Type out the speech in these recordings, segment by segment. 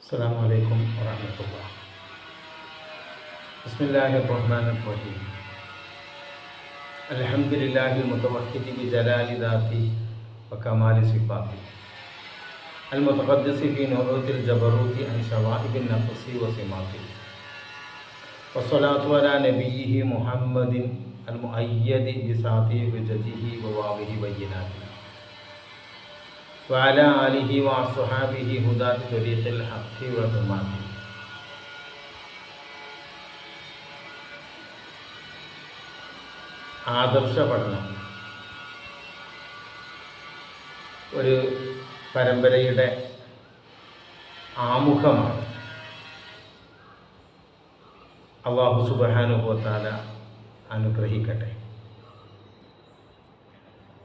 അസ്സലാമു അലൈക്കും വറഹ്മത്തുള്ളാഹി. ബിസ്മില്ലാഹിർ റഹ്മാനിർ റഹീം. അൽഹംദുലില്ലാഹിൽ മുതവഹ്ഹിദി ബിജലാലി ദാത്തി വകമാലി സിഫാത്തി അൽ മുതഖദ്ദിസി ഫീ നൂറത്തിൽ ജബറൂതി അൻ ശവാഹിബിൻ നഫ്സി വസിമാത്തി വസ്സലാത്തു അലാ നബിയിഹി മുഹമ്മദിൻ അൽ മുഅയ്യദി ബിസാതി ഹുജ്ജതിഹി വവാവിഹി ബയ്യിനാത്തി വഅലാ ആലിഹി വഅസ്ഹാബിഹി ഹുദാത്തി ത്വരീഖിൽ ഹഖ്ഖി വഹുമാത്തി. ആദർശ പഠനം ഒരു പരമ്പരയുടെ ആമുഖമാണ്. അല്ലാഹു സുബ്ഹാനഹു വ തആല അനുഗ്രഹിക്കട്ടെ.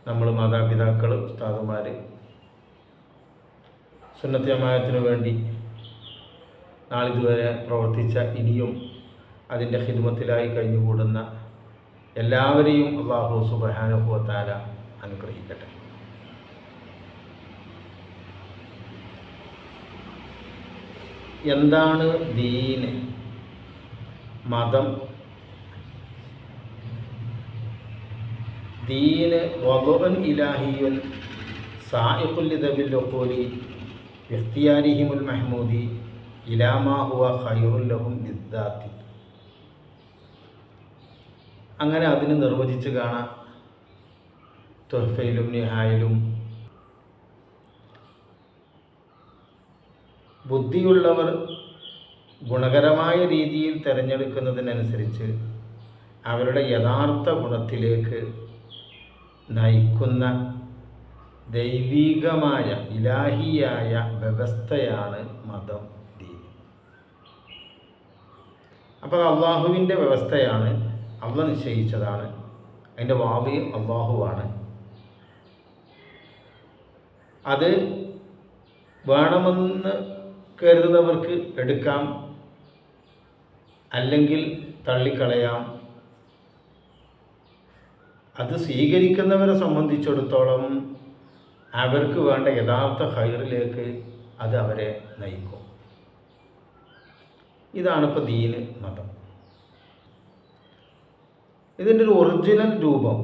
നമ്മൾ മാതാപിതാക്കൾ, ഉസ്താദുമാർ, സുന്നത്ത് ജമാഅത്തിന് വേണ്ടി നാളിതുവരെ പ്രവർത്തിച്ച ഇനിയും അതിൻ്റെ ഖിദ്മത്തിലായി കഴിഞ്ഞുകൂടുന്ന എല്ലാവരെയും അല്ലാഹു സുബ്ഹാനഹു വ തആല അനുഗ്രഹിക്കട്ടെ. എന്താണ് ദീന്, മതം? ദീന് വദഉൻ ഇലാഹിയുൻ സായിഖുൽ ലിദബിൽ ഉഖൂലി ഇഖ്തിയാരിഹിമുൽ മഹ്മൂദി ഇലാ മാ ഹുവ ഖൈറുൽ ലഹും ബിദ്ദാത്തി. അങ്ങനെ അതിന് നിർവചിച്ച് കാണാം തുഹ്ഫയിലും നിഹായിലും. ബുദ്ധിയുള്ളവർ ഗുണകരമായ രീതിയിൽ തിരഞ്ഞെടുക്കുന്നതിനനുസരിച്ച് അവരുടെ യഥാർത്ഥ ഗുണത്തിലേക്ക് നയിക്കുന്ന ദൈവികമായ ഇലാഹിയായ വ്യവസ്ഥയാണ് മതം, ദീൻ. അപ്പോൾ അള്ളാഹുവിൻ്റെ വ്യവസ്ഥയാണ്, അള്ളാഹ് നിശ്ചയിച്ചതാണ്, അതിൻ്റെ വാബി അള്ളാഹുവാണ്. അത് വേണമെന്ന് കരുതുന്നവർക്ക് എടുക്കാം, അല്ലെങ്കിൽ തള്ളിക്കളയാം. അത് സ്വീകരിക്കുന്നവരെ സംബന്ധിച്ചിടത്തോളം അവർക്ക് വേണ്ട യഥാർത്ഥ ഖൈറിലേക്ക് അത് അവരെ നയിക്കും. ഇതാണിപ്പോൾ ദീന്, മതം. ഇതിൻ്റെ ഒരു ഒറിജിനൽ രൂപം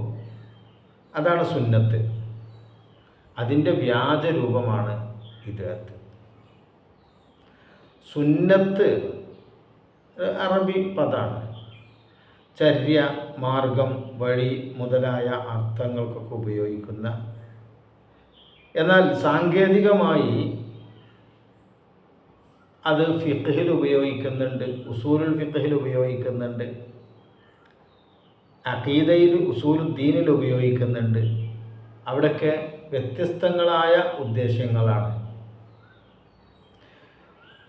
അതാണ് സുന്നത്ത്. അതിൻ്റെ വ്യാജ രൂപമാണ് ബിദ്അത്ത്. സുന്നത്ത് അറബി പദമാണ്. ചര്യ, മാർഗം, വഴി മുതലായ അർത്ഥങ്ങൾക്കൊക്കെ ഉപയോഗിക്കുന്ന, എന്നാൽ സാങ്കേതികമായി അത് ഫിഖ്ഹിൽ ഉപയോഗിക്കുന്നുണ്ട്, ഉസൂലുൽ ഫിഖ്ഹിൽ ഉപയോഗിക്കുന്നുണ്ട്, അഖീദയിൽ ഉസൂലുദ്ദീനിൽ ഉപയോഗിക്കുന്നുണ്ട്. അവിടെയൊക്കെ വ്യത്യസ്തങ്ങളായ ഉദ്ദേശ്യങ്ങളാണ്.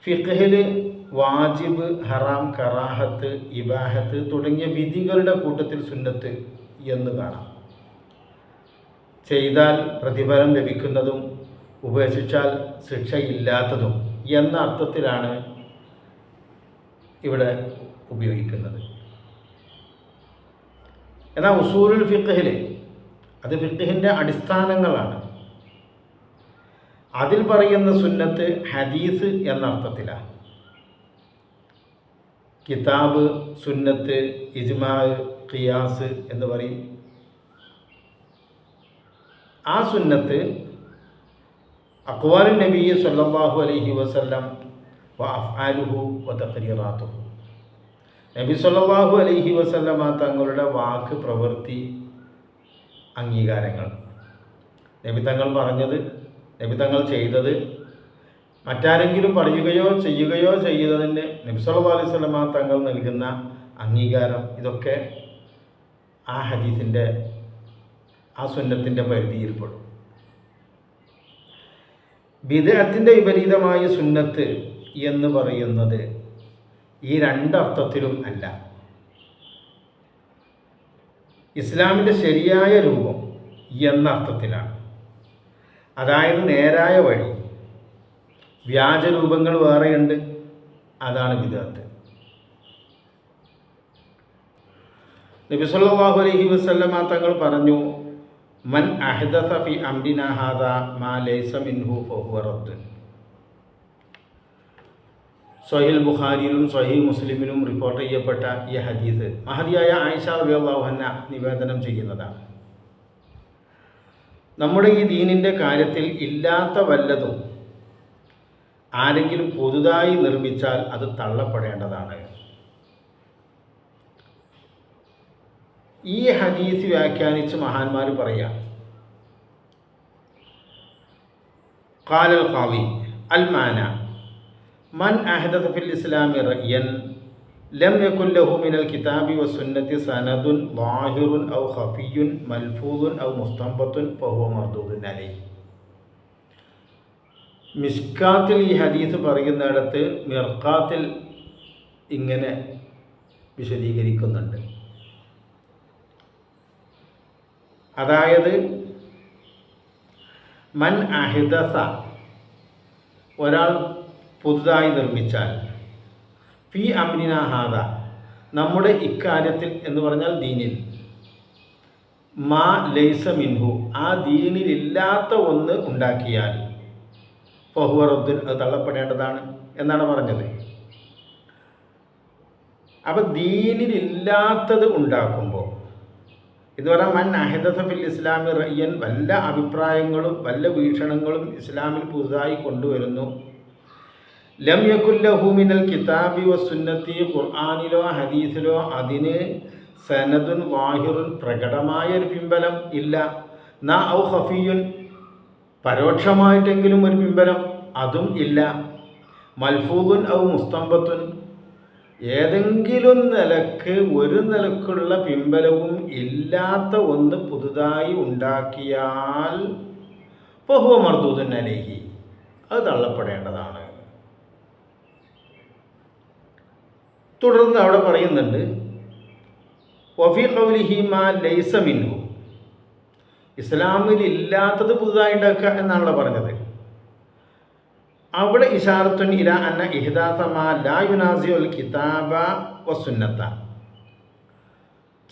ഫിഖ്ഹിൽ വാജിബ്, ഹറാം, കറാഹത്ത്, ഇബാഹത്ത് തുടങ്ങിയ വിധികളുടെ കൂട്ടത്തിൽ സുന്നത്ത് എന്ന് കാണാം. ചെയ്താൽ പ്രതിഫലം ലഭിക്കുന്നതും ഉപേക്ഷിച്ചാൽ ശിക്ഷയില്ലാത്തതും എന്ന അർത്ഥത്തിലാണ് ഇവിടെ ഉപയോഗിക്കുന്നത്. എന്നാൽ ഉസൂലുൽ ഫിഖ്ഹിൽ അത് ഫിഖ്ഹിൻ്റെ അടിസ്ഥാനങ്ങളാണ്. അതിൽ പറയുന്ന സുന്നത്ത് ഹദീസ് എന്ന അർത്ഥത്തിലാണ്. കിതാബ്, സുന്നത്ത്, ഇജ്മാ, ഖിയാസ് എന്ന് പറയും. ആ സുന്നത്ത് അഖ്വാലുൻ നബി സല്ലല്ലാഹു അലൈഹി വസല്ലം വ അഫ്ആലുഹു വ തഖ്രീറാത്തുഹു. നബി സല്ലല്ലാഹു അലൈഹി വസല്ലമ തങ്ങളുടെ വാക്ക്, പ്രവൃത്തി, അംഗീകാരങ്ങൾ. നബി തങ്ങൾ പറഞ്ഞത്, നബി തങ്ങൾ ചെയ്തത്, മറ്റാരെങ്കിലും പറയുകയോ ചെയ്യുകയോ ചെയ്തതിന് നബി സല്ലല്ലാഹു അലൈഹി വസല്ലമ തങ്ങൾ നൽകുന്ന അംഗീകാരം, ഇതൊക്കെ ആ ഹദീസിൻ്റെ, ആ സുന്നത്തിൻ്റെ പരിധിയിൽപ്പെടും. ബിദ്അത്തിൻ്റെ വിപരീതമായ സുന്നത്ത് എന്ന് പറയുന്നത് ഈ രണ്ടർത്ഥത്തിലും അല്ല. ഇസ്ലാമിൻ്റെ ശരിയായ രൂപം എന്ന അർത്ഥത്തിലാണ്. അതായത് നേരായ വഴി. വ്യാജരൂപങ്ങൾ വേറെയുണ്ട്, അതാണ് ബിദ്അത്ത്. നബി സല്ലല്ലാഹു അലൈഹി വസല്ലമ തങ്ങൾ പറഞ്ഞു, മൻ അഹ്ദസ ഫി അംരിനാ ഹാദാ മാ ലൈസ മിൻഹു ഫഹുവ റദ്ദുൻ. സ്വഹീഹ് ബുഖാരിയിലും സ്വഹീഹ് മുസ്ലിമിലും റിപ്പോർട്ട് ചെയ്യപ്പെട്ട ഈ ഹദീസ് മഹദിയായ ആയിഷ റളിയല്ലാഹു അൻഹ നിവേദനം ചെയ്യുന്നതാണ്. നമ്മുടെ ഈ ദീനിൻ്റെ കാര്യത്തിൽ ഇല്ലാത്ത വല്ലതും ആരെങ്കിലും പുതുതായി നിർമ്മിച്ചാൽ അത് തള്ളപ്പെടേണ്ടതാണ്. ഈ ഹദീസ് വ്യാഖ്യാനിച്ച് മഹാന്മാർ പറയാം, ഖാലൽ ഖാദി അൽ മാന മൻ അഹദസ ഫിൽ ഇസ്ലാമി റഅയൻ ലം യകുൻ ലഹു മിനൽ കിതാബി വസുന്നതി സനദുൻ ളാഹിറുൻ ഔ ഖഫിയ്യുൻ മൽഫൂദുൻ ഔ മുസ്തംബത്തുൻ ഫഹുവ മർദൂദുൻ അലൈഹി. മിസ്കാത്തിൽ ഈ ഹദീസ് പറയുന്നിടത്ത് മിർഖാത്തിൽ ഇങ്ങനെ വിശദീകരിക്കുന്നുണ്ട്. അതായത് മൻ അഹ്ദസ, ഒരാൾ പുതുതായി നിർമ്മിച്ചാൽ, ഫി അംരിന ഹാദ, നമ്മുടെ ഇക്കാര്യത്തിൽ എന്ന് പറഞ്ഞാൽ ദീനിൽ, മാ ലൈസ മിൻഹു, ആ ദീനിലില്ലാത്ത ഒന്ന് ഉണ്ടാക്കിയാൽ, ഫഹുവ റദ്ദുൻ, അത് തള്ളപ്പെടേണ്ടതാണ് എന്നാണ് പറഞ്ഞത്. അപ്പം ദീനിലില്ലാത്തത് ഉണ്ടാക്കുമ്പോൾ എന്ന് പറഞ്ഞാൽ മൻ അഹദസ ഫിൽ ഇസ്ലാമി റഅയൻ, വല്ല അഭിപ്രായങ്ങളും വല്ല വീക്ഷണങ്ങളും ഇസ്ലാമിൽ പുതുതായി കൊണ്ടുവരുന്നു, ലം യകുൻ ലഹു മിനൽ കിതാബി വസുന്നത്തി, ഖുർആനിലോ ഹദീസിലോ അതിന് സനദുൻ വാഹിറുൻ, പ്രകടമായ ഒരു പിൻബലം ഇല്ല, ന ഔ ഖഫിയുൻ, പരോക്ഷമായിട്ടെങ്കിലും ഒരു പിൻബലം അതും ഇല്ല, മൽഫൂദുൻ ഔ മുസ്തംബത്തുൻ, ഏതെങ്കിലും നിലക്ക് ഒരു നിലക്കുള്ള പിൻബലവും ഇല്ലാത്ത ഒന്ന് പുതുതായി ഉണ്ടാക്കിയാൽ ഫഹുവ മർദൂദുൻ അലൈഹി, അത് തള്ളപ്പെടേണ്ടതാണ്. തുടർന്ന് അവിടെ പറയുന്നുണ്ട്, വഫി ഖൗലിഹി മാ ലൈസ മിൻഹു, ഇസ്ലാമിൽ ഇല്ലാത്തത് പുതുതായി ഉണ്ടാക്കുക എന്നാണല്ലോ പറഞ്ഞത്. അവിടെ ഇശാറത്തുൻ ഇല അന്ന ഇഹ്ദാസ മാ ലാ യുനാസിഉൽ കിതാബ വസുന്നത്ത,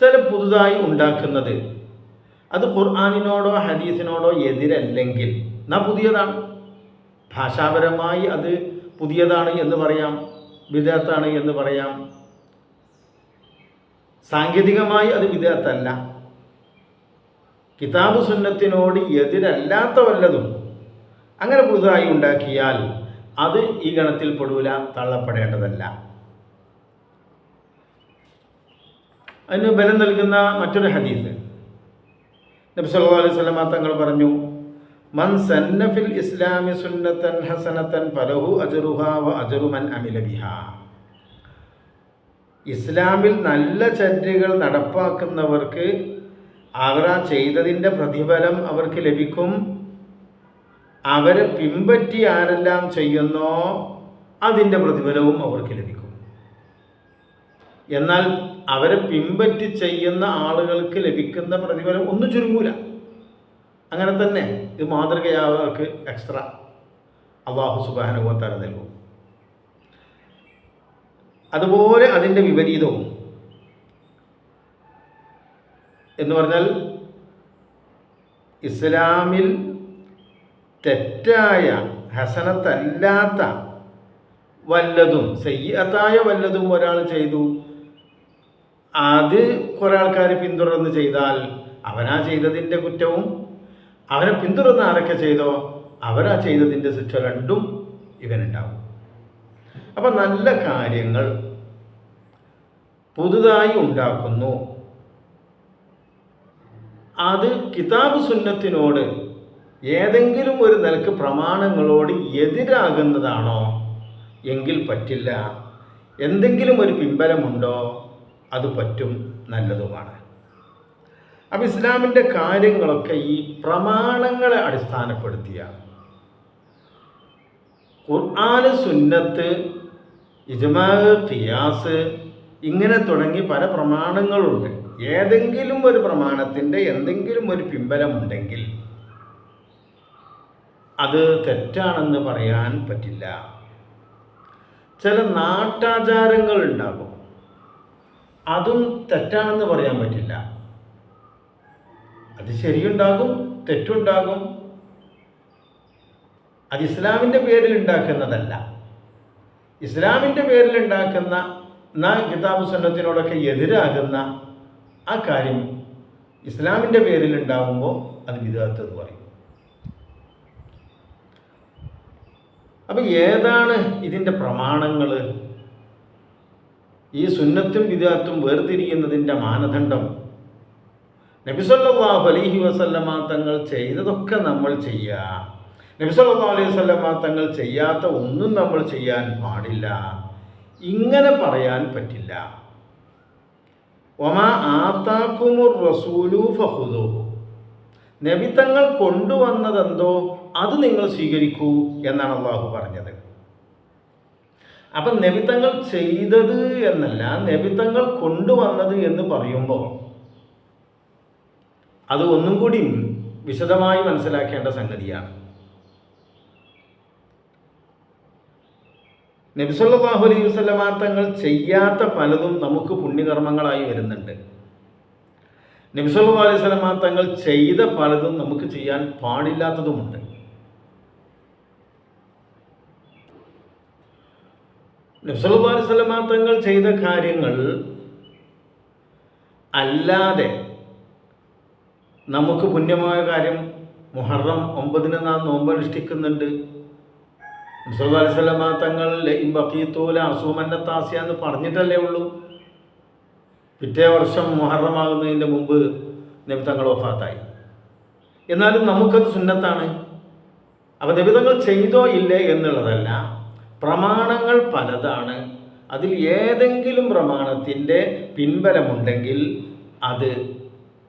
ചില പുതുതായി ഉണ്ടാക്കുന്നത് അത് ഖുർആനിനോടോ ഹദീസിനോടോ എതിരല്ലെങ്കിൽ നാ പുതിയതാണ്. ഭാഷാപരമായി അത് പുതിയതാണ് എന്ന് പറയാം, ബിദ്അത്താണ് എന്ന് പറയാം. സാങ്കേതികമായി അത് ബിദ്അത്തല്ല. കിതാബ് സുന്നത്തിനോട് എതിരല്ലാത്ത വല്ലതും അങ്ങനെ പുതുതായി ഉണ്ടാക്കിയാൽ അത് ഈ ഗണത്തിൽ പെടൂല, തള്ളപ്പെടേണ്ടതല്ല. അതിന് ബലം നൽകുന്ന മറ്റൊരു ഹദീസ് നബി സല്ലല്ലാഹു അലൈഹി വസല്ലം തങ്ങൾ പറഞ്ഞു, മൻ സന്ന ഫിൽ ഇസ്ലാമി സുന്നത്തൻ ഹസനത്തൻ ഫലഹു അജ്റുഹാ വ അജ്റു മൻ അമില ബിഹാ. ഇസ്ലാമിൽ നല്ല ചര്യകൾ നടപ്പാക്കുന്നവർക്ക് അവർ ചെയ്തതിൻ്റെ പ്രതിഫലം അവർക്ക് ലഭിക്കും, അവരെ പിൻപറ്റി ആരെല്ലാം ചെയ്യുന്നോ അതിൻ്റെ പ്രതിഫലവും അവർക്ക് ലഭിക്കും. എന്നാൽ അവരെ പിൻപറ്റി ചെയ്യുന്ന ആളുകൾക്ക് ലഭിക്കുന്ന പ്രതിഫലം ഒന്നും ചുരുങ്ങൂല. അങ്ങനെ തന്നെ ഇത് മാതൃകയാവർക്ക് എക്സ്ട്രാ അല്ലാഹു സുബ്ഹാനഹു വ തആല നൽകും. അതുപോലെ അതിൻ്റെ വിപരീതവും എന്ന് പറഞ്ഞാൽ ഇസ്ലാമിൽ തെറ്റായ ഹസനത്തല്ലാത്ത വല്ലതും, സയ്യിഅത്തായ വല്ലതും ഒരാൾ ചെയ്തു, അത് കുറേ ആൾക്കാർ പിന്തുടർന്ന് ചെയ്താൽ അവനാ ചെയ്തതിൻ്റെ കുറ്റവും, അവനെ പിന്തുടർന്ന് ആരൊക്കെ ചെയ്തോ അവരാ ചെയ്തതിൻ്റെ ശിക്ഷ രണ്ടും ഇവനുണ്ടാവും. അപ്പം നല്ല കാര്യങ്ങൾ പുതുതായി ഉണ്ടാക്കുന്നു, അത് കിതാബ് സുന്നത്തിനോട് ഏതെങ്കിലും ഒരു നിലക്ക് പ്രമാണങ്ങളോട് എതിരാകുന്നതാണോ എങ്കിൽ പറ്റില്ല. എന്തെങ്കിലും ഒരു പിൻബലമുണ്ടോ അത് പറ്റും, നല്ലതുമാണ്. അപ്പം ഇസ്ലാമിൻ്റെ കാര്യങ്ങളൊക്കെ ഈ പ്രമാണങ്ങളെ അടിസ്ഥാനപ്പെടുത്തിയാണ്. ഖുർആന്, സുന്നത്ത്, ഇജ്മാ, ഖിയാസ് ഇങ്ങനെ തുടങ്ങി പല പ്രമാണങ്ങളുണ്ട്. ഏതെങ്കിലും ഒരു പ്രമാണത്തിൻ്റെ എന്തെങ്കിലും ഒരു പിൻബലമുണ്ടെങ്കിൽ അത് തെറ്റാണെന്ന് പറയാൻ പറ്റില്ല. ചില നാട്ടാചാരങ്ങൾ ഉണ്ടാകും, അതും തെറ്റാണെന്ന് പറയാൻ പറ്റില്ല. അത് ശരിയുണ്ടാകും, തെറ്റുണ്ടാകും. അത് ഇസ്ലാമിൻ്റെ പേരിൽ ഉണ്ടാക്കുന്നതല്ല. ഇസ്ലാമിൻ്റെ പേരിൽ ഉണ്ടാക്കുന്ന കിതാബ് സുന്നത്തിനോടൊക്കെ എതിരാകുന്ന ആ കാര്യം ഇസ്ലാമിൻ്റെ പേരിൽ ഉണ്ടാകുമ്പോൾ അത് ബിദ്അത്ത് എന്ന് പറയും. അപ്പം ഏതാണ് ഇതിൻ്റെ പ്രമാണങ്ങൾ? ഈ സുന്നത്തും ബിദ്അത്തും വേർതിരിയുന്നതിൻ്റെ മാനദണ്ഡം നബി സല്ലല്ലാഹു അലൈഹി വസല്ലമ തങ്ങൾ ചെയ്തതൊക്കെ നമ്മൾ ചെയ്യുക, നബി സല്ലല്ലാഹു അലൈഹി വസല്ലമ തങ്ങൾ ചെയ്യാത്ത ഒന്നും നമ്മൾ ചെയ്യാൻ പാടില്ല, ഇങ്ങനെ പറയാൻ പറ്റില്ല. വമാ ആതാകുമുർ റസൂലു ഫഖുദൂഹു, നബി തങ്ങൾ കൊണ്ടുവന്നതെന്തോ അത് നിങ്ങൾ സ്വീകരിക്കൂ എന്നാണ് അള്ളാഹു പറഞ്ഞത്. അപ്പം നബി തങ്ങൾ ചെയ്തത് എന്നല്ല, നബി തങ്ങൾ കൊണ്ടുവന്നത് എന്ന് പറയുമ്പോൾ അത് ഒന്നും കൂടി വിശദമായി മനസ്സിലാക്കേണ്ട സംഗതിയാണ്. നബി സല്ലല്ലാഹു അലൈഹി വസല്ലമ തങ്ങൾ ചെയ്യാത്ത പലതും നമുക്ക് പുണ്യകർമ്മങ്ങളായി വരുന്നുണ്ട്. നബി സല്ലല്ലാഹു അലൈഹി വസല്ലമ തങ്ങൾ ചെയ്ത പലതും നമുക്ക് ചെയ്യാൻ പാടില്ലാത്തതുമുണ്ട്. നബി സല്ലല്ലാഹു അലൈഹി വസല്ലമ തങ്ങൾ ചെയ്ത കാര്യങ്ങൾ അല്ലാതെ നമുക്ക് പുണ്യമായ കാര്യം, മുഹറം 9 നാം നോമ്പ് അനുഷ്ഠിക്കുന്നുണ്ട്. നബി സല്ലല്ലാഹു അലൈഹി വസല്ലമ തങ്ങൾ ബഖീതൂല അസൂമന്ന താസിയ എന്ന് പറഞ്ഞിട്ടല്ലേ ഉള്ളൂ. പിറ്റേ വർഷം മുഹറമാകുന്നതിൻ്റെ മുമ്പ് നബി തങ്ങൾ വഫാത്തായി. എന്നാലും നമുക്കത് സുന്നത്താണ്. അപ്പോൾ നബി തങ്ങൾ ചെയ്തോ ഇല്ലേ എന്നുള്ളതല്ല, പ്രമാണങ്ങൾ പലതാണ്. അതിൽ ഏതെങ്കിലും പ്രമാണത്തിൻ്റെ പിൻബലമുണ്ടെങ്കിൽ അത്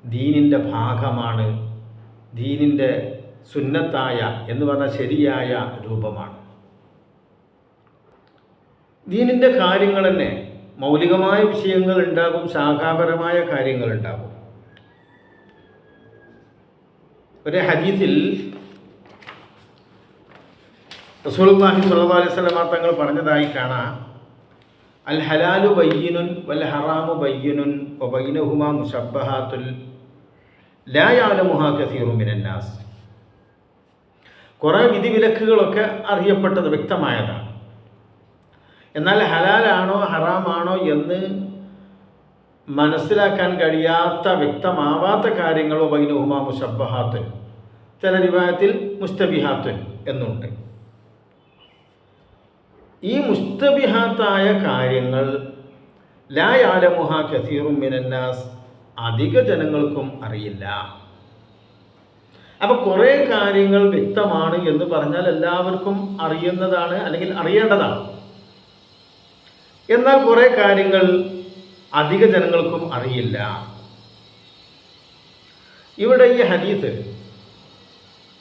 ദീനിൻ്റെ ഭാഗമാണ്, ദീനിൻ്റെ സുന്നത്തായ എന്ന് പറഞ്ഞാൽ ശരിയായ രൂപമാണ്. ദീനിൻ്റെ കാര്യങ്ങൾ തന്നെ മൗലികമായ വിഷയങ്ങൾ ഉണ്ടാകും, ശാഖാപരമായ കാര്യങ്ങൾ ഉണ്ടാകും. ഒരു ഹദീസിൽ റസൂലുള്ളാഹി സ്വല്ലല്ലാഹു അലൈഹി വസല്ലം തങ്ങൾ പറഞ്ഞതായി കാണാം, അൽ ഹലാലു ബയ്യിനുൻ വൽ ഹറാമു ബയ്യിനുൻ വബൈനഹുമാ മുശബ്ബഹാത്തുൽ ലാ യഅലമുഹാ കസീറുൻ മിനന്നാസ്. കുറേ വിധിവിലക്കുകളൊക്കെ അറിയപ്പെട്ടത് വ്യക്തമായതാണ്. എന്നാൽ ഹലാലാണോ ഹറാമാണോ എന്ന് മനസ്സിലാക്കാൻ കഴിയാത്ത വ്യക്തമാവാത്ത കാര്യങ്ങൾ വബൈനഹുമാ മുശബ്ബഹാത്തുൻ, ചില റിവായത്തിൽ മുസ്തബിഹാത്തുൻ എന്നുണ്ട്. ഈ മുസ്തബിഹാത്തായ കാര്യങ്ങൾ ലാ യഅലമുഹാ കസീറുൻ മിനന്നാസ്, അധിക ജനങ്ങൾക്കും അറിയില്ല. അപ്പോൾ കുറേ കാര്യങ്ങൾ വ്യക്തമാണ് എന്ന് പറഞ്ഞാൽ എല്ലാവർക്കും അറിയുന്നതാണ്, അല്ലെങ്കിൽ അറിയേണ്ടതാണ്. എന്നാൽ കുറേ കാര്യങ്ങൾ അധിക ജനങ്ങൾക്കും അറിയില്ല. ഇവിടെ ഈ ഹദീസ്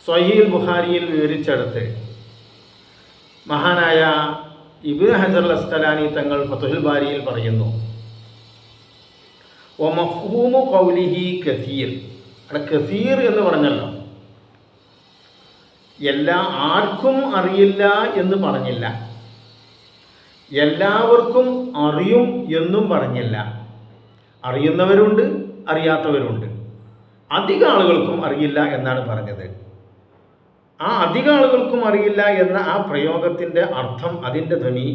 സ്വഹീഹുൽ ബുഖാരിയിൽ വിവരിച്ചെടുത്ത് മഹാനായ ഇബ്നു ഹജർ അസ്ഖലാനി തങ്ങൾ ഫത്ഹുൽ ബാരിയിൽ പറയുന്നു, വമഫ്ഹൂമു ഖൗലിഹി കസീർ. അവിടെ കസീർ എന്ന് പറഞ്ഞല്ലോ, ആർക്കും അറിയില്ല എന്ന് പറഞ്ഞില്ല, എല്ലാവർക്കും അറിയും എന്നും പറഞ്ഞില്ല. അറിയുന്നവരുണ്ട്, അറിയാത്തവരുണ്ട്. അധിക ആളുകൾക്കും അറിയില്ല എന്നാണ് പറഞ്ഞത്. ആ അധിക ആളുകൾക്കും അറിയില്ല എന്ന ആ പ്രയോഗത്തിൻ്റെ അർത്ഥം, അതിൻ്റെ ധ്വനി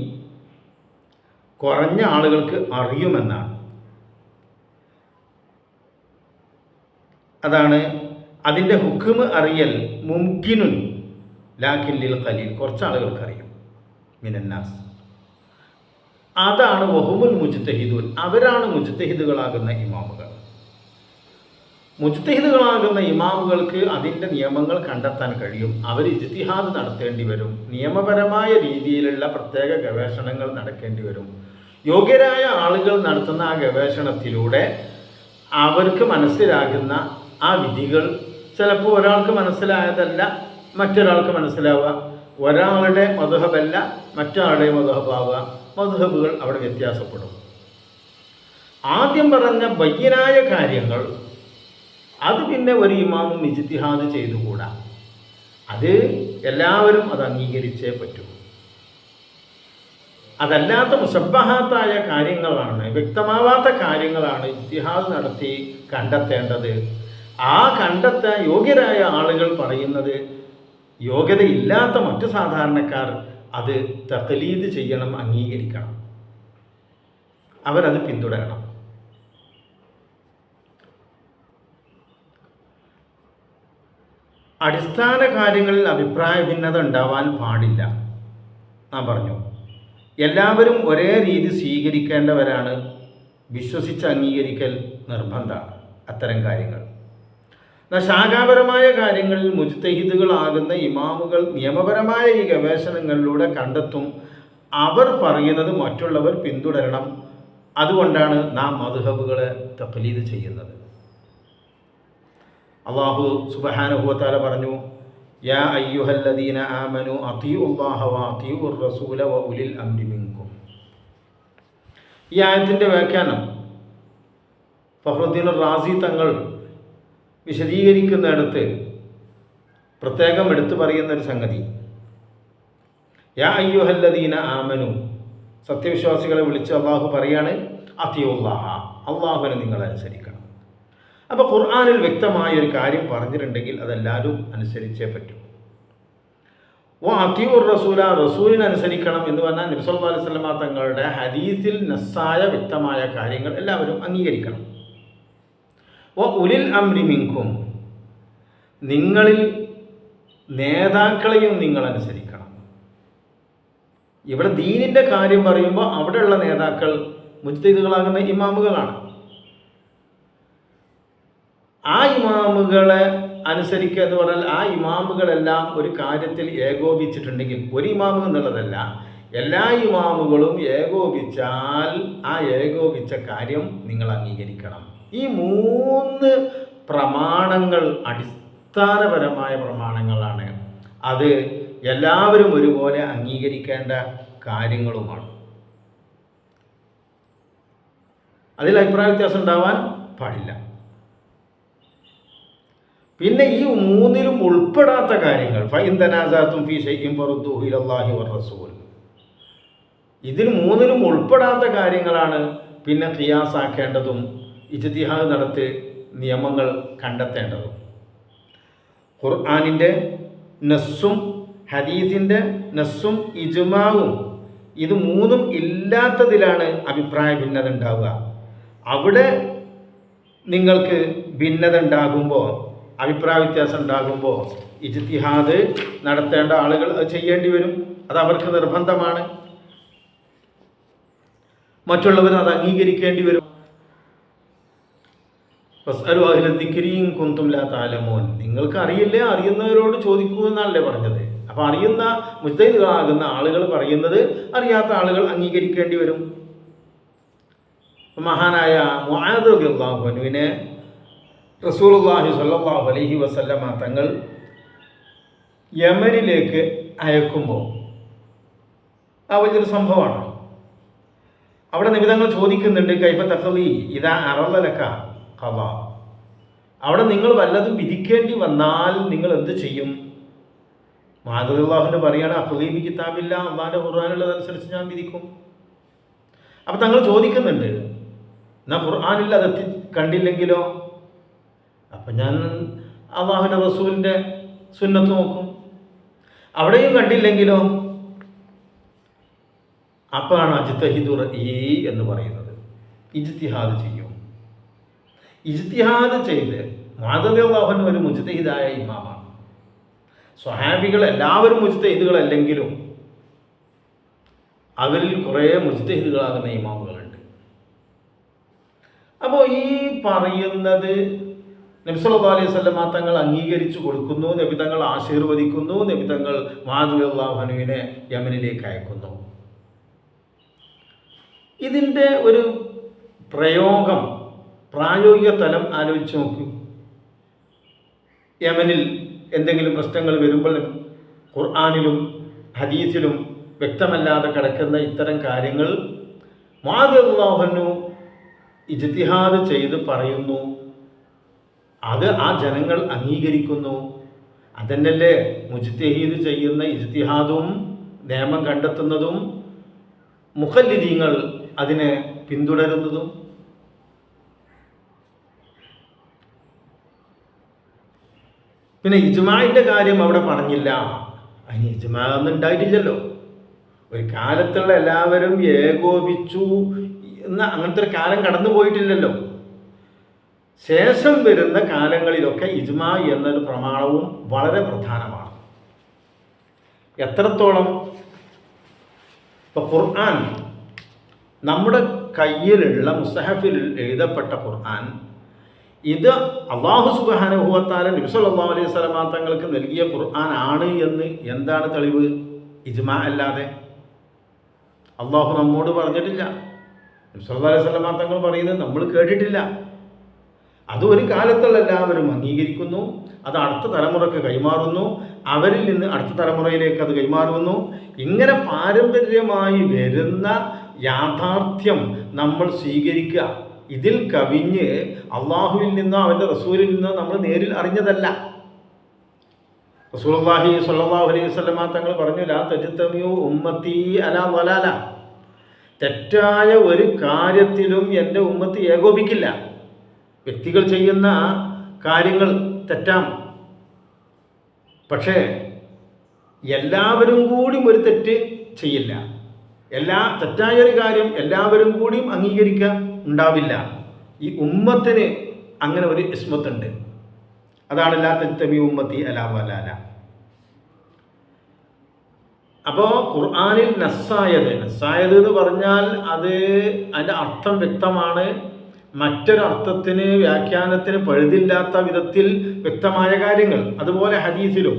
കുറഞ്ഞ ആളുകൾക്ക് അറിയുമെന്നാണ്. അതാണ് അതിൻ്റെ ഹുക്മ് അറിയൽ മുംകിനുൻ ലാകിൻ ലിൽ ഖലീൽ, കുറച്ച് ആളുകൾക്ക് അറിയും മിനന്നാസ്. അതാണ് വഹുമുൽ മുജ്തഹിദൂൻ, അവരാണ് മുജ്തഹിദുകളാകുന്ന ഇമാമുകൾ. മുജ്തഹിദുകളാകുന്ന ഇമാമുകൾക്ക് അതിൻ്റെ നിയമങ്ങൾ കണ്ടെത്താൻ കഴിയും. അവർ ഇജ്തിഹാദ് നടത്തേണ്ടി വരും, നിയമപരമായ രീതിയിലുള്ള പ്രത്യേക ഗവേഷണങ്ങൾ നടക്കേണ്ടി വരും. യോഗ്യരായ ആളുകൾ നടത്തുന്ന ആ ഗവേഷണത്തിലൂടെ അവർക്ക് മനസ്സിലാകുന്ന ആ വിധികൾ ചിലപ്പോൾ ഒരാൾക്ക് മനസ്സിലായതല്ല മറ്റൊരാൾക്ക് മനസ്സിലാവുക, ഒരാളുടെ മദ്ഹബല്ല മറ്റൊരാളുടെ മദ്ഹബാവുക, മദ്ഹബുകൾ അവിടെ വ്യത്യാസപ്പെടും. ആദ്യം പറഞ്ഞ ബയ്യനായ കാര്യങ്ങൾ അത് പിന്നെ ഒരു ഇമാമും ഇജ്തിഹാദ് ചെയ്തുകൂടാ. അത് എല്ലാവരും അത് അംഗീകരിച്ചേ പറ്റൂ. അതല്ലാത്ത മുസബ്ബഹാത്തായ കാര്യങ്ങളാണ്, വ്യക്തമാവാത്ത കാര്യങ്ങളാണ് ഇജ്തിഹാദ് നടത്തി കണ്ടെത്തേണ്ടത്. ആ യോഗ്യരായ ആളുകൾ പറയുന്നത് യോഗ്യതയില്ലാത്ത മറ്റു സാധാരണക്കാർ അത് തഖ്ലീദ് ചെയ്യണം, അംഗീകരിക്കണം, അവരത് പിന്തുടരണം. അടിസ്ഥാന കാര്യങ്ങളിൽ അഭിപ്രായ ഭിന്നത ഉണ്ടാവാൻ പാടില്ല. ഞാൻ പറഞ്ഞു, എല്ലാവരും ഒരേ രീതി സ്വീകരിക്കേണ്ടവരാണ്. വിശ്വസിച്ച് അംഗീകരിക്കൽ നിർബന്ധമാണ് അത്തരം കാര്യങ്ങൾ. എന്നാൽ ശാഖാപരമായ കാര്യങ്ങളിൽ മുജ്തഹിദുകളാകുന്ന ഇമാമുകൾ നിയമപരമായ ഈ ഗവേഷണങ്ങളിലൂടെ കണ്ടെത്തും അവർ പറയുന്നത് മറ്റുള്ളവർ പിന്തുടരണം. അതുകൊണ്ടാണ് നാം മദ്ഹബുകളെ തഖ്ലീദ് ചെയ്യുന്നത്. അല്ലാഹു സുബ്ഹാനഹു വ തആല പറഞ്ഞു, യാ അയ്യുഹല്ലദീന ആമനു അത്തിഉല്ലാഹ വ അത്തിഉർ റസൂല വ ഉലിൽ അംരി മിൻകും. ഈ ആയത്തിൻ്റെ വ്യാഖ്യാനം ഫഖ്റുദ്ദീൻ റാസി തങ്ങൾ വിശദീകരിക്കുന്നിടത്ത് പ്രത്യേകം എടുത്തു പറയുന്നൊരു സംഗതി, യാ അയ്യുഹല്ലദീന ആമനു, സത്യവിശ്വാസികളെ വിളിച്ച് അള്ളാഹു പറയാണ്, അത്തിഉല്ലാഹ, അള്ളാഹുവിനെ നിങ്ങൾ അനുസരിക്കണം. അപ്പോൾ ഖുർആനിൽ വ്യക്തമായൊരു കാര്യം പറഞ്ഞിട്ടുണ്ടെങ്കിൽ അതെല്ലാവരും അനുസരിച്ചേ പറ്റൂ. അത്തിഉർ റസൂല, റസൂലിനെ അനുസരിക്കണം എന്ന് പറഞ്ഞാൽ നബി സല്ലല്ലാഹു അലൈഹി വസല്ലമ തങ്ങളുടെ ഹദീസിൽ നസ്സായ വ്യക്തമായ കാര്യങ്ങൾ എല്ലാവരും അംഗീകരിക്കണം. ഉലിൽ അംരി മിൻകും, നിങ്ങളിൽ നേതാക്കളെയും നിങ്ങൾ അനുസരിക്കണം. ഇവിടെ ദീനിൻ്റെ കാര്യം പറയുമ്പോൾ അവിടെയുള്ള നേതാക്കൾ മുജ്തഹിദുകളാകുന്ന ഇമാമുകളാണ്. ആ ഇമാമുകളെ അനുസരിക്കുക എന്ന് പറഞ്ഞാൽ ആ ഇമാമുകളെല്ലാം ഒരു കാര്യത്തിൽ ഏകോപിച്ചിട്ടുണ്ടെങ്കിൽ, ഒരു ഇമാമ് എന്നുള്ളതല്ല, എല്ലാ ഇമാമുകളും ഏകോപിച്ചാൽ ആ ഏകോപിച്ച കാര്യം നിങ്ങൾ അംഗീകരിക്കണം. ഈ 3 പ്രമാണങ്ങൾ അടിസ്ഥാനപരമായ പ്രമാണങ്ങളാണ്. അത് എല്ലാവരും ഒരുപോലെ അംഗീകരിക്കേണ്ട കാര്യങ്ങളുമാണ്. അതിൽ അഭിപ്രായ വ്യത്യാസം ഉണ്ടാവാൻ പാടില്ല. പിന്നെ ഈ 3ലും ഉൾപ്പെടാത്ത കാര്യങ്ങൾ, ഫഇൻ തനാസഅതും ഫീ ശൈഇൻ ഫറുദ്ദൂഹു ഇലല്ലാഹി വറസൂൽ, ഇതിൽ 3ലും ഉൾപ്പെടാത്ത കാര്യങ്ങളാണ് പിന്നെ ഖിയാസാക്കേണ്ടതും ഇജ്തിഹാദ് നടത്തി നിയമങ്ങൾ കണ്ടെത്തേണ്ടതും. ഖുർആനിൻ്റെ നസ്സും ഹദീസിൻ്റെ നസ്സും ഇജ്മാവും ഇത് 3ഉം ഇല്ലാത്തതിലാണ് അഭിപ്രായ ഭിന്നത ഉണ്ടാവുക. അവിടെ നിങ്ങൾക്ക് ഭിന്നത ഉണ്ടാകുമ്പോൾ, അഭിപ്രായ വ്യത്യാസം ഉണ്ടാകുമ്പോൾ ഇജ്തിഹാദ് നടത്തേണ്ട ആളുകൾ അത് ചെയ്യേണ്ടി വരും. അത് അവർക്ക് നിർബന്ധമാണ്. മറ്റുള്ളവർ അത് അംഗീകരിക്കേണ്ടി വരും. ഫസ്അലു അഹ്ല ദിക്രി ഇൻ കുന്തും ലാ തഅലമൂൻ, നിങ്ങൾക്ക് അറിയില്ലേ, അറിയുന്നവരോട് ചോദിക്കൂ എന്നാണല്ലേ പറഞ്ഞത്. അപ്പോൾ അറിയുന്ന മുജ്തഹിദുകളാകുന്ന ആളുകൾ പറയുന്നത് അറിയാത്ത ആളുകൾ അംഗീകരിക്കേണ്ടി വരും. മഹാനായ മുആദ് റളിയല്ലാഹു അൻഹുവിനെ റസൂലുള്ളാഹി സ്വല്ലല്ലാഹു അലൈഹി വസല്ലമ തങ്ങൾ യമനിലേക്ക് അയക്കുമ്പോൾ ആ വലിയൊരു സംഭവമാണ്. അവിടെ നബി തങ്ങൾ ചോദിക്കുന്നുണ്ട്, കൈഫ തഖ്ലി ഇദാ അറള ലക ഖളാ, അവിടെ നിങ്ങൾ വല്ലതും വിധിക്കേണ്ടി വന്നാൽ നിങ്ങൾ എന്ത് ചെയ്യും? മുആദ് റളിയല്ലാഹു പറയാണ്, അഖ്ലി ബി കിതാബില്ല, അല്ലാഹുവിൻ്റെ ഖുർആനുള്ളതനുസരിച്ച് ഞാൻ വിധിക്കും. അപ്പോൾ തങ്ങൾ ചോദിക്കുന്നുണ്ട്, എന്നാ ഖുർആനിൽ അതെത്തി കണ്ടില്ലെങ്കിലോ? അപ്പം ഞാൻ അല്ലാഹുവിൻ്റെ റസൂലിൻ്റെ സുന്നത്ത് നോക്കും. അവിടെയും കണ്ടില്ലെങ്കിലോ? അപ്പോഴാണ് അജ്തഹിദു റഈ എന്ന് പറയുന്നത്. ഇജ്തിഹാദ് ചെയ്യും. ഇജ്തിഹാദ് ചെയ്ത് മുആദ് റളിയല്ലാഹു അൻഹു ഒരു മുജ്തഹിദായ ഇമാമാണ്. സ്വഹാബികൾ എല്ലാവരും മുജ്തഹിദുകളല്ലെങ്കിലും അവരിൽ കുറേ മുജ്തഹിദുകളാകുന്ന ഇമാമുകളുണ്ട്. അപ്പോൾ ഈ പറയുന്നത് നബി സല്ലല്ലാഹു അലൈഹി വസല്ലമ തങ്ങൾ അംഗീകരിച്ചു കൊടുക്കുന്നു, നബി തങ്ങൾ ആശീർവദിക്കുന്നു, നബി തങ്ങൾ മുആദ് റളിയല്ലാഹു അൻഹുവിനെ യമനിലേക്ക് അയക്കുന്നു. ഇതിൻ്റെ ഒരു പ്രയോഗം, പ്രായോഗിക തലം ആലോചിച്ച് നോക്കൂ. യമനിൽ എന്തെങ്കിലും പ്രശ്നങ്ങൾ വരുമ്പോൾ ഖുർആനിലും ഹദീസിലും വ്യക്തമല്ലാതെ കിടക്കുന്ന ഇത്തരം കാര്യങ്ങൾ മുആദ് റളിയല്ലാഹു അൻഹു ഇജ്തിഹാദ് ചെയ്ത് പറയുന്നു. അത് ആ ജനങ്ങൾ അംഗീകരിക്കുന്നു. അതന്നല്ലേ മുജ്തഹീദ് ചെയ്യുന്ന ഇജ്തിഹാദും നിയമം കണ്ടെത്തുന്നതും മുഖല്ലിദീങ്ങൾ അതിനെ പിന്തുടരുന്നതും. പിന്നെ ഇജ്മാഇൻ്റെ കാര്യം അവിടെ പറഞ്ഞില്ല. അതിന് ഇജ്മാ ഒന്നും ഉണ്ടായിട്ടില്ലല്ലോ. ഒരു കാലത്തുള്ള എല്ലാവരും ഏകോപിച്ചു എന്ന അങ്ങനത്തെ ഒരു കാലം കടന്നു പോയിട്ടില്ലല്ലോ. ശേഷം വരുന്ന കാലങ്ങളിലൊക്കെ ഇജ്മാ എന്നൊരു പ്രമാണവും വളരെ പ്രധാനമാണ്. എത്രത്തോളം? ഇപ്പോൾ ഖുർആൻ, നമ്മുടെ കയ്യിലുള്ള മുസ്ഹഫിൽ എഴുതപ്പെട്ട ഖുർആൻ, ഇത് അല്ലാഹു സുബ്ഹാനഹു വ തആല നബി സല്ലല്ലാഹു അലൈഹി വസല്ലമ തങ്ങൾക്ക് നൽകിയ ഖുർആൻ ആണ് എന്ന് എന്താണ് തെളിവ്? ഇജ്മാ അല്ലാതെ. അല്ലാഹു നമ്മോട് പറഞ്ഞിട്ടില്ല, നബി സല്ലല്ലാഹു അലൈഹി വസല്ലമ തങ്ങൾ പറയുന്നത് നമ്മൾ കേട്ടിട്ടില്ല. അത് ഒരു കാലത്തുള്ള എല്ലാവരും അംഗീകരിക്കുന്നു, അത് അടുത്ത തലമുറക്ക് കൈമാറുന്നു, അവരിൽ നിന്ന് അടുത്ത തലമുറയിലേക്ക് അത് കൈമാറുന്നു. ഇങ്ങനെ പാരമ്പര്യമായി വരുന്ന യാഥാർത്ഥ്യം നമ്മൾ സ്വീകരിക്കുക. ഇതിൽ കവിഞ്ഞ് അള്ളാഹുവിൽ നിന്നോ അവൻ്റെ റസൂലിൽ നിന്നോ നമ്മൾ നേരിൽ അറിഞ്ഞതല്ല. റസൂലുള്ളാഹി സ്വല്ലല്ലാഹു അലൈഹി വസല്ലമ തങ്ങൾ പറഞ്ഞു, ലാ തജ്തമിഉ ഉമ്മത്തി അലാ ളലാല. തെറ്റായ ഒരു കാര്യത്തിലും എൻ്റെ ഉമ്മത്ത് ഏകോപിക്കില്ല. വ്യക്തികൾ ചെയ്യുന്ന കാര്യങ്ങൾ തെറ്റാം, പക്ഷേ എല്ലാവരും കൂടിയും ഒരു തെറ്റ് ചെയ്യില്ല. തെറ്റായൊരു കാര്യം എല്ലാവരും കൂടിയും അംഗീകരിക്കാൻ ഉണ്ടാവില്ല. ഈ ഉമ്മത്തിന് അങ്ങനെ ഒരു ഇസ്മത്തുണ്ട്. അതാണ് ലാ തജ്തമിഉ ഉമ്മത്തി അലാ ളലാല. അപ്പോൾ ഖുർആനിൽ നസ്സായത് എന്ന് പറഞ്ഞാൽ അതിൻ്റെ അർത്ഥം വ്യക്തമാണ്. മറ്റൊരർത്ഥത്തിന്, വ്യാഖ്യാനത്തിന് പഴുതില്ലാത്ത വിധത്തിൽ വ്യക്തമായ കാര്യങ്ങൾ, അതുപോലെ ഹദീസിലും,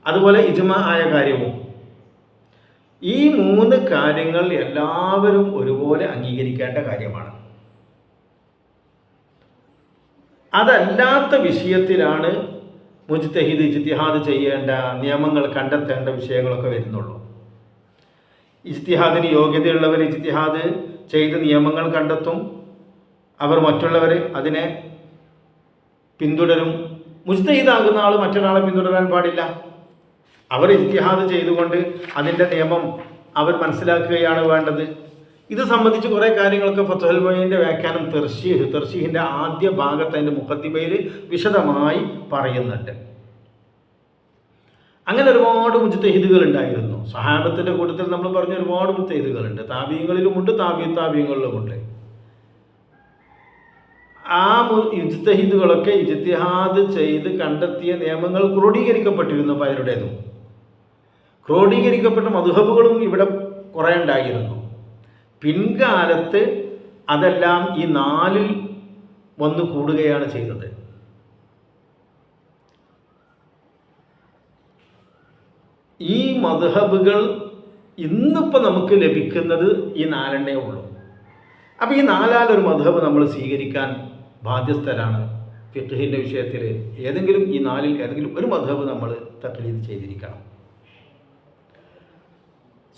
അതുപോലെ ഇജ്മാ ആയ കാര്യവും. ഈ 3 കാര്യങ്ങൾ എല്ലാവരും ഒരുപോലെ അംഗീകരിക്കേണ്ട കാര്യമാണ്. അതല്ലാത്ത വിഷയത്തിലാണ് മുജ്തഹിദ് ഇജ്തിഹാദ് ചെയ്യേണ്ട, നിയമങ്ങൾ കണ്ടെത്തേണ്ട വിഷയങ്ങളൊക്കെ വരുന്നുള്ളൂ. ഇജ്തിഹാദിന് യോഗ്യതയുള്ളവർ ഇജ്തിഹാദ് ചെയ്ത് നിയമങ്ങൾ കണ്ടെത്തും, അവർ മറ്റുള്ളവർ അതിനെ പിന്തുടരും. മുജ്തഹിദാകുന്ന ആൾ മറ്റൊരാളെ പിന്തുടരാൻ പാടില്ല. അവർ ഇജ്തിഹാദ് ചെയ്തുകൊണ്ട് അതിൻ്റെ നിയമം അവർ മനസ്സിലാക്കുകയാണ് വേണ്ടത്. ഇത് സംബന്ധിച്ച് കുറേ കാര്യങ്ങളൊക്കെ ഫത്ഹുൽ മുഈനിൻ്റെ വ്യാഖ്യാനം തർശീഹിൻ്റെ ആദ്യ ഭാഗത്ത് അതിൻ്റെ മുഖദ്ദിമയിൽ വിശദമായി പറയുന്നുണ്ട്. അങ്ങനെ ഒരുപാട് മുജ്തഹിദുകൾ ഉണ്ടായിരുന്നു. സഹാബത്തിൻ്റെ കൂട്ടത്തിൽ നമ്മൾ പറഞ്ഞ ഒരുപാട് മുജ്തഹിദുകളുണ്ട്. താബീങ്ങളിലുമുണ്ട്, താബീങ്ങളിലുമുണ്ട്. ആ ഇജ്തിഹാദുകളൊക്കെ ഇജ്തിഹാദ് ചെയ്ത് കണ്ടെത്തിയ നിയമങ്ങൾ ക്രോഡീകരിക്കപ്പെട്ടിരുന്നു. പലരുടേതും ക്രോഡീകരിക്കപ്പെട്ട മദ്ഹബുകളും ഇവിടെ കുറേ ഉണ്ടായിരുന്നു. പിൻകാലത്ത് അതെല്ലാം ഈ 4-ൽ വന്നു കൂടുകയാണ് ചെയ്തത്. ഈ മദ്ഹബുകൾ ഇന്നിപ്പോൾ നമുക്ക് ലഭിക്കുന്നത് ഈ 4 ഉള്ളൂ. അപ്പോൾ ഈ 4-ൽ ഒരു മദ്ഹബ് നമ്മൾ സ്വീകരിക്കാൻ ബാധ്യസ്ഥരാണ്. ഫിഖ്ഹിൻ്റെ വിഷയത്തിൽ ഏതെങ്കിലും ഈ 4-ൽ ഏതെങ്കിലും ഒരു മദ്ഹബ് നമ്മൾ തഖ്ലീദ് ചെയ്തിരിക്കണം.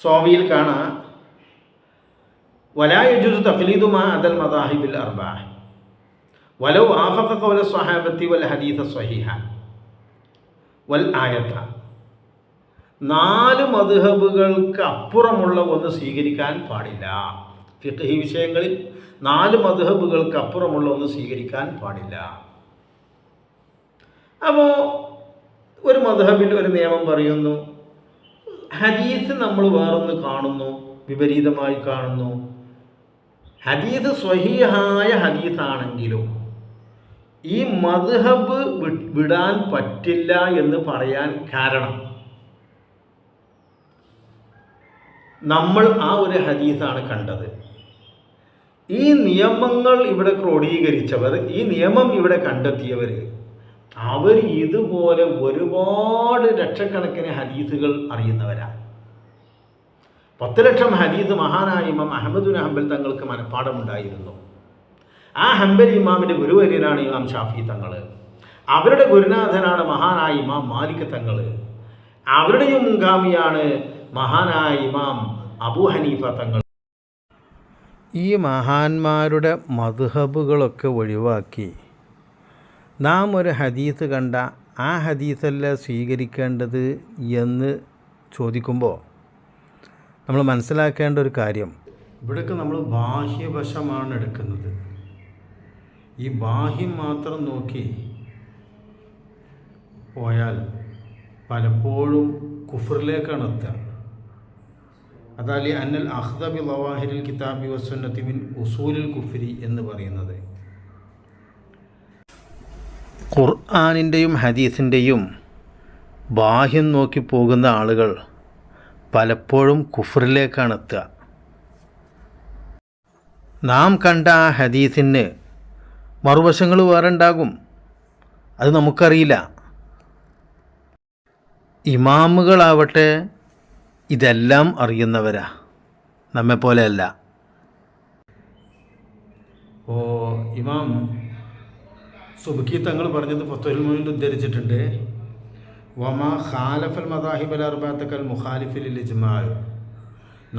സ്വാമിയിൽ കാണാം, വലാ യജൂസു തഖ്ലീദു മാ അദൽ മദാഹിബിൽ അർബഅ വലൗ ആഫഖ ഖൗല സ്വഹാബത്തി വൽ ഹദീസ സ്വഹീഹ വൽ ആയത. 4 മദ്ഹബുകൾക്ക് അപ്പുറമുള്ള ഒന്ന് സ്വീകരിക്കാൻ പാടില്ല. ഫിഖ്ഹി വിഷയങ്ങളിൽ 4 മദ്ഹബുകൾക്ക് അപ്പുറമുള്ള ഒന്ന് സ്വീകരിക്കാൻ പാടില്ല. അപ്പോൾ ഒരു മദ്ഹബിൽ ഒരു നിയമം പറയുന്നു, ഹദീസ് നമ്മൾ വേറൊന്ന് കാണുന്നു, വിപരീതമായി കാണുന്നു. ഹദീസ് സ്വഹീഹായ ഹദീസാണെങ്കിലും ഈ മദ്ഹബ് വിടാൻ പറ്റില്ല എന്ന് പറയാൻ കാരണം നമ്മൾ ആ ഒരു ഹദീസാണ് കണ്ടത്. ഈ നിയമങ്ങൾ ഇവിടെ ക്രോഡീകരിച്ചവർ, ഈ നിയമം ഇവിടെ കണ്ടെത്തിയവർ, അവർ ഇതുപോലെ ഒരുപാട് ലക്ഷക്കണക്കിന് ഹദീസുകൾ അറിയുന്നവരാണ്. 10 ലക്ഷം ഹദീസ് മഹാനായ ഇമാം അഹ്മദ് ബിൻ ഹംബൽ തങ്ങൾക്ക് മനഃപ്പാഠമുണ്ടായിരുന്നു. ആ ഹംബലി ഇമാമിൻ്റെ ഗുരുവര്യനാണ് ഇമാം ഷാഫി തങ്ങൾ. അവരുടെ ഗുരുനാഥനാണ് മഹാനായ ഇമാം മാലിക് തങ്ങൾ. അവരുടെയും മുൻഗാമിയാണ് മഹാനായ ഇമാം അബൂ ഹനീഫ തങ്ങൾ. ഈ മഹാന്മാരുടെ മദ്ഹബുകളൊക്കെ ഒഴിവാക്കി നാം ഒരു ഹദീസ് കണ്ട ആ ഹദീസല്ല സ്വീകരിക്കേണ്ടത് എന്ന് ചോദിക്കുമ്പോൾ നമ്മൾ മനസ്സിലാക്കേണ്ട ഒരു കാര്യം, ഇവിടേക്ക് നമ്മൾ ബാഹ്യവശമാണ് എടുക്കുന്നത്. ഈ ബാഹ്യം മാത്രം നോക്കി പോയാൽ പലപ്പോഴും കുഫറിലേക്കാണ് എത്തുക. അതാലി അന്നൽ അഖ്ദ ബി ലവാഹിരിൽ കിതാബി വസുന്നത്തി മിൻ ഉസൂലിൽ കുഫ്രി എന്ന് പറയുന്നത്. ഖുർആനിൻ്റെയും ഹദീസിൻ്റെയും ബാഹ്യം നോക്കി പോകുന്ന ആളുകൾ പലപ്പോഴും കുഫറിലേക്കാണ് എത്തുക. നാം കണ്ട ആ ഹദീസിന് മറുവശങ്ങൾ വേറെ ഉണ്ടാകും, അത് നമുക്കറിയില്ല. ഇമാമുകളാവട്ടെ ഇതെല്ലാം അറിയുന്നവരാ, നമ്മെപ്പോലെയല്ല. ഇമാം സുബ്കി തങ്ങൾ പറഞ്ഞത് ഫത്വൽ മുഈനിൽ ഉദ്ധരിച്ചിട്ടുണ്ട്, വമാ ഖാലഫൽ മദാഹിബൽ അർബഅത്തൽ മുഖാലിഫിൽ ഇജ്മാഅ്.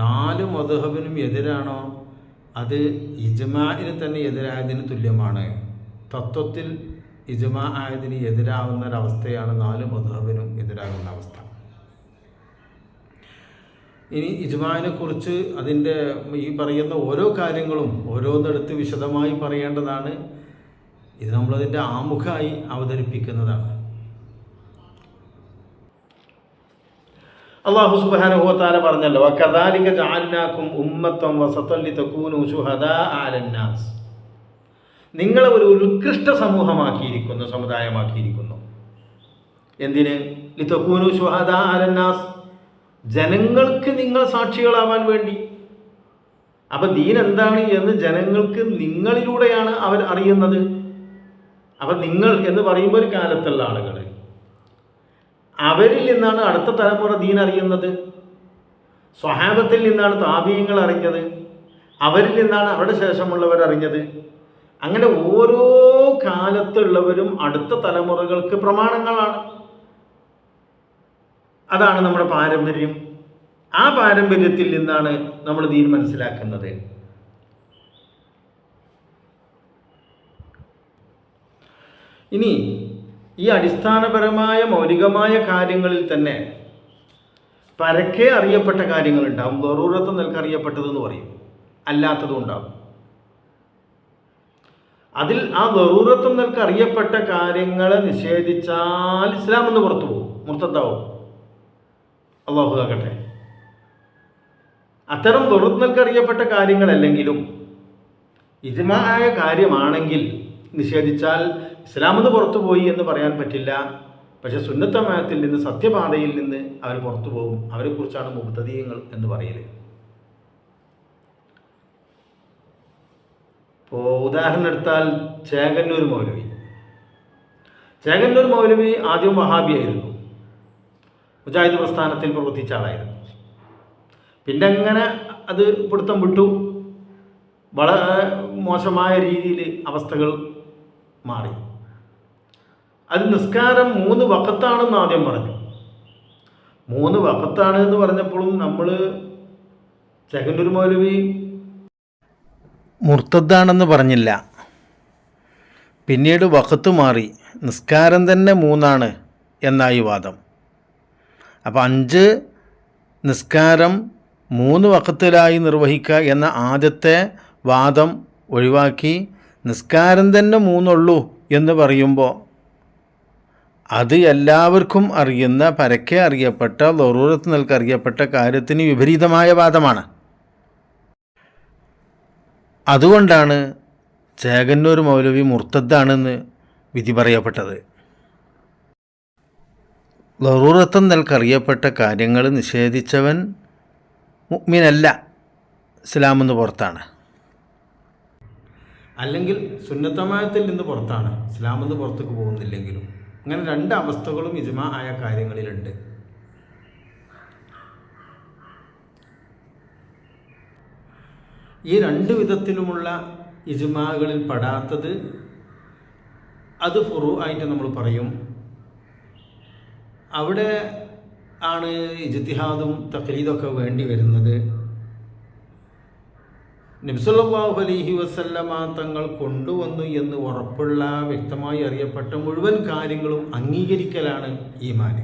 4 മദ്ഹബിനും എതിരാണോ അത് ഇജ്മാഇന് തന്നെ എതിരായതിന് തുല്യമാണ്. തത്വത്തിൽ ഇജ്മാ ആയതിന് എതിരാവുന്ന ഒരവസ്ഥയാണ് 4 മദ്ഹബിനും എതിരാകുന്ന അവസ്ഥ. ഇനി ഇജ്മാഇനെ കുറിച്ച് അതിൻ്റെ ഈ പറയുന്ന ഓരോ കാര്യങ്ങളും ഓരോന്നെടുത്ത് വിശദമായി പറയേണ്ടതാണ്. ഇത് നമ്മളതിൻ്റെ ആമുഖമായി അവതരിപ്പിക്കുന്നതാണ്. അല്ലാഹു സുബ്ഹാനഹു വ തആല പറഞ്ഞല്ലോ, വകദാലിക ജഅൽനാകും ഉമ്മത്തൻ വസതൻ ലിതകൂനു ശുഹദാഅ അലന്നാസ്. നിങ്ങളെ ഒരു ഉത്കൃഷ്ട സമൂഹമാക്കിയിരിക്കുന്നു, സമുദായമാക്കിയിരിക്കുന്നു. എന്തിന്? ലിതകൂനു ശുഹദാഅ അലന്നാസ്, ജനങ്ങൾക്ക് നിങ്ങൾ സാക്ഷികളാവാൻ വേണ്ടി. അപ്പം ദീൻ എന്താണ് എന്ന് ജനങ്ങൾക്ക് നിങ്ങളിലൂടെയാണ് അവർ അറിയുന്നത്. അപ്പം നിങ്ങൾ എന്ന് പറയുമ്പോൾ ഒരു കാലത്തുള്ള ആളുകൾ, അവരിൽ നിന്നാണ് അടുത്ത തലമുറ ദീൻ അറിയുന്നത്. സ്വഹാബത്തിൽ നിന്നാണ് താബീങ്ങൾ അറിഞ്ഞത്, അവരിൽ നിന്നാണ് അവരുടെ ശേഷമുള്ളവർ അറിഞ്ഞത്. അങ്ങനെ ഓരോ കാലത്തുള്ളവരും അടുത്ത തലമുറകൾക്ക് പ്രമാണങ്ങളാണ്. അതാണ് നമ്മുടെ പാരമ്പര്യം. ആ പാരമ്പര്യത്തിൽ നിന്നാണ് നമ്മൾ ദീൻ മനസ്സിലാക്കുന്നത്. ഇനി ഈ അടിസ്ഥാനപരമായ മൗലികമായ കാര്യങ്ങളിൽ തന്നെ പരക്കെ അറിയപ്പെട്ട കാര്യങ്ങളുണ്ടാവും. ദറൂറത്ത് നിൽക്കറിയപ്പെട്ടതെന്ന് പറയും, അല്ലാത്തതും ഉണ്ടാകും. അതിൽ ആ ദറൂറത്ത് നിൽക്കറിയപ്പെട്ട കാര്യങ്ങളെ നിഷേധിച്ചാൽ ഇസ്ലാം എന്ന് പുറത്തു പോകും, മുർത്തദ്ദാവും. അല്ലാഹു ആകട്ടെ. അത്തരം ദറൂറത്ത് നിൽക്കറിയപ്പെട്ട കാര്യങ്ങളല്ലെങ്കിലും ഇജ്മാ ആയ കാര്യമാണെങ്കിൽ നിഷേധിച്ചാൽ ഇസ്ലാമെന്ന് പുറത്തു പോയി എന്ന് പറയാൻ പറ്റില്ല. പക്ഷെ സുന്നത്തമയത്തിൽ നിന്ന്, സത്യപാതയിൽ നിന്ന് അവർ പുറത്തു പോകും. അവരെക്കുറിച്ചാണ് മുബ്തദീങ്ങൾ എന്ന് പറയൽ. ഇപ്പോൾ ഉദാഹരണം എടുത്താൽ ചേകന്നൂർ മൗലവി. ചേകന്നൂർ മൗലവി ആദ്യം വഹാബിയായിരുന്നു, മുജാഹിദ് പ്രസ്ഥാനത്തിൽ പ്രവർത്തിച്ച ആളായിരുന്നു. പിന്നെ അങ്ങനെ അത് പിടുത്തം വിട്ടു, വളരെ മോശമായ രീതിയിൽ അവസ്ഥകൾ മാറി. അത് നിസ്കാരം 3 വഖത്താണെന്ന് ആദ്യം പറഞ്ഞു. 3 വഖത്താണ് എന്ന് പറഞ്ഞപ്പോഴും നമ്മൾ ചേകന്നൂർ മൗലവി മുർത്തദ്ദാണെന്ന് പറഞ്ഞില്ല. പിന്നീട് വഖത്ത് മാറി, നിസ്കാരം തന്നെ 3 എന്നായി വാദം. അപ്പോൾ 5 നിസ്കാരം 3 വഖത്തിലായി നിർവഹിക്കുക എന്ന ആദ്യത്തെ വാദം ഒഴിവാക്കി നിസ്കാരം തന്നെ 3 എന്ന് പറയുമ്പോൾ അത് എല്ലാവർക്കും അറിയുന്ന, പരക്കെ അറിയപ്പെട്ട, ദറൂറത്ത് നിൽക്കറിയപ്പെട്ട കാര്യത്തിന് വിപരീതമായ വാദമാണ്. അതുകൊണ്ടാണ് ചേകന്നൂർ മൗലവി മുർത്തദ്ദാണെന്ന് വിധി പറയപ്പെട്ടത്. ദറൂറത്ത് നിൽക്കറിയപ്പെട്ട കാര്യങ്ങൾ നിഷേധിച്ചവൻ മുഅ്മിനല്ല, ഇസ്ലാമെന്ന് പുറത്താണ്. അല്ലെങ്കിൽ സുന്നത്തമയത്തിൽ നിന്ന് പുറത്താണ്, ഇസ്ലാമെന്ന് പുറത്തേക്ക് പോകുന്നില്ലെങ്കിലും. അങ്ങനെ 2 അവസ്ഥകളും ഇജ്മാ ആയ കാര്യങ്ങളിലുണ്ട്. ഈ 2 വിധത്തിലുമുള്ള ഇജ്മാകളിൽ പെടാത്തത് അത് ഫുറൂ ആയിട്ട് നമ്മൾ പറയും. അവിടെ ആണ് ഇജ്തിഹാദും തഖ്ലീദൊക്കെ വേണ്ടി വരുന്നത്. നബി സല്ലല്ലാഹു അലൈഹി വസല്ലമ തങ്ങൾ കൊണ്ടുവന്നു എന്ന് ഉറപ്പുള്ള, വ്യക്തമായി അറിയപ്പെട്ട മുഴുവൻ കാര്യങ്ങളും അംഗീകരിക്കലാണ് ഈമാന്.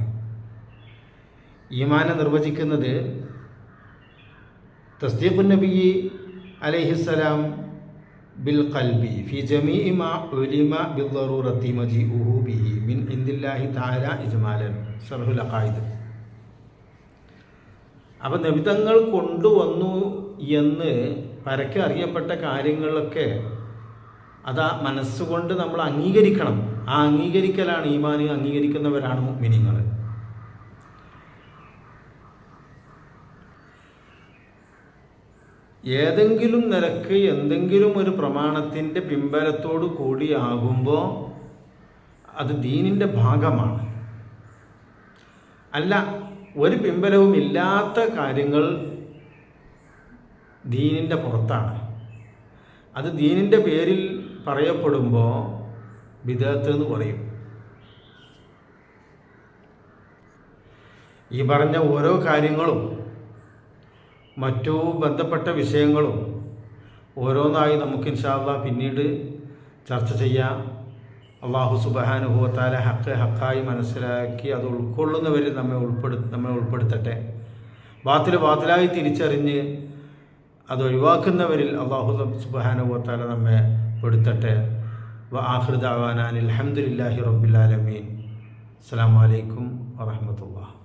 ഈമാനെ നിർവചിക്കുന്നത് തസ്ദീഖുൻ നബി അലൈഹിസ്സലാം ബിൽ ഖൽബി ഫി ജമീഇ മാ ഉലിമ ബിൽ ദറൂറത്തി മജീഉഹു ബിഹി മിൻ ഇൻദില്ലാഹി തആല ഇജ്മാലൻ. ശർഹുൽ അഖായിദ്. അപ്പം നബിതങ്ങൾ കൊണ്ടുവന്നു എന്ന് പരക്കെ അറിയപ്പെട്ട കാര്യങ്ങളൊക്കെ അതാ മനസ്സുകൊണ്ട് നമ്മൾ അംഗീകരിക്കണം. ആ അംഗീകരിക്കലാണ് ഈമാൻ, അംഗീകരിക്കുന്നവരാണ് മുഅ്മിനീങ്ങൾ. ഏതെങ്കിലും നിലക്ക് എന്തെങ്കിലും ഒരു പ്രമാണത്തിൻ്റെ പിൻബലത്തോടു കൂടിയാകുമ്പോൾ അത് ദീനിൻ്റെ ഭാഗമാണ്. അല്ല, ഒരു പിൻബലവും ഇല്ലാത്ത കാര്യങ്ങൾ ദീനിൻ്റെ പുറത്താണ്. അത് ദീനിൻ്റെ പേരിൽ പറയപ്പെടുമ്പോൾ ബിദ്അത്ത് എന്ന് പറയും. ഈ പറഞ്ഞ ഓരോ കാര്യങ്ങളും മറ്റു ബന്ധപ്പെട്ട വിഷയങ്ങളും ഓരോന്നായി നമുക്ക് ഇൻഷാ അല്ലാഹ് പിന്നീട് ചർച്ച ചെയ്യാം. അല്ലാഹു സുബ്ഹാനഹു വ തആല ഹക്കായി മനസ്സിലാക്കി അത് ഉൾക്കൊള്ളുന്നവരിൽ നമ്മെ ഉൾപ്പെടുത്തട്ടെ. ബാത്തിലായി തിരിച്ചറിഞ്ഞ് അത് ഒഴിവാക്കുന്നവരിൽ അല്ലാഹു സുബ്ഹാനഹു വ തആല നമ്മെ പെടുത്തട്ടെ. വ ആഖിറു ദഅവാനാ അൽഹംദുലില്ലാഹി റബ്ബിൽ ആലമീൻ. അസ്സലാമു അലൈക്കും വറഹ്മത്തുള്ളാഹി.